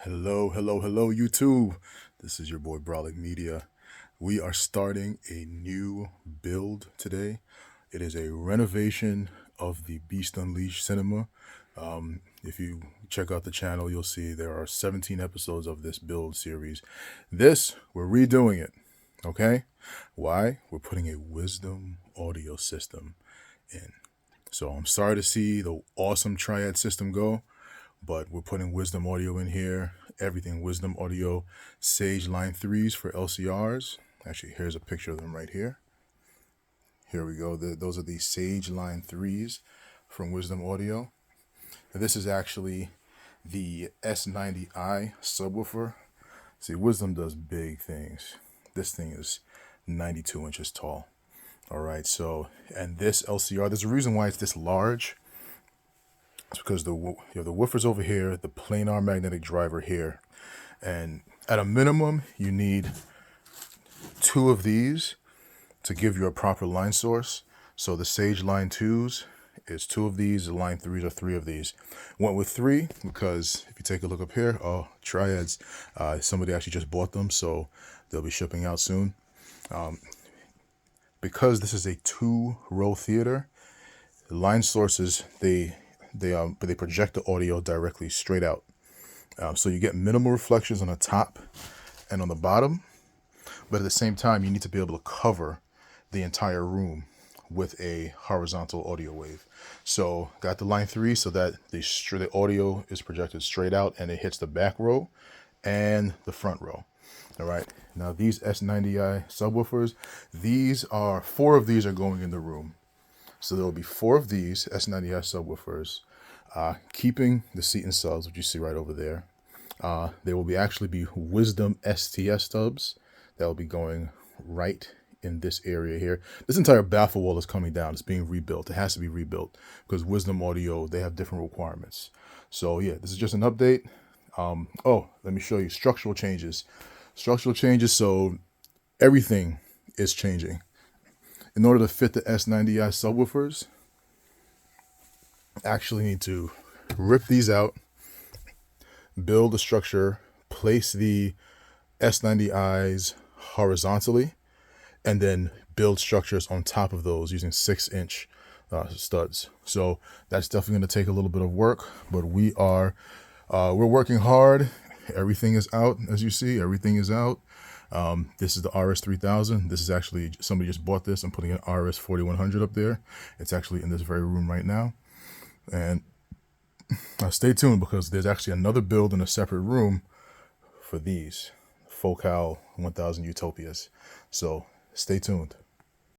Hello, YouTube. This is your boy Brolic Media. We are starting a new build today. It is a renovation of the Beast Unleashed cinema. If you check out the channel, you'll see there are 17 episodes of this build series. We're redoing it. Okay? Why? We're putting a wisdom audio system in. So I'm sorry to see the awesome triad system go, but we're putting wisdom audio in here. Everything wisdom audio, Sage Line 3s for LCRs. Actually, here's a picture of them right here. Here we go. Those are the Sage Line 3s from Wisdom Audio. This is actually the S90i subwoofer. See, Wisdom does big things. This thing is 92 inches tall. All right, so, and this LCR, there's a reason why it's this large. It's because you have the woofers over here, the planar magnetic driver here, and at a minimum, you need two of these to give you a proper line source. So the Sage Line 2s is two of these, the Line 3s are three of these. Went with three because if you take a look up here, triads, somebody actually just bought them, so they'll be shipping out soon. Because this is a two-row theater, the line sources, they project the audio directly straight out. So you get minimal reflections on the top and on the bottom, but at the same time, you need to be able to cover the entire room with a horizontal audio wave. So got the line 3 so that the audio is projected straight out and it hits the back row and the front row. All right. Now these S90i subwoofers, four of these are going in the room. So there will be four of these S90i subwoofers, keeping the seat and subs, which you see right over there. There will actually be Wisdom STS stubs that will be going right in this area here. This entire baffle wall is coming down. It's being rebuilt. It has to be rebuilt because Wisdom Audio, they have different requirements. So yeah, this is just an update. Let me show you structural changes. So everything is changing. In order to fit the S90i subwoofers, actually need to rip these out, build a structure, place the S90Is horizontally, and then build structures on top of those using 6-inch studs. So that's definitely going to take a little bit of work, but we're working hard. Everything is out, as you see. Everything is out. This is the RS3000. This is actually, somebody just bought this. I'm putting an RS4100 up there. It's actually in this very room right now. And stay tuned because there's actually another build in a separate room for these Focal 1000 Utopias. So stay tuned.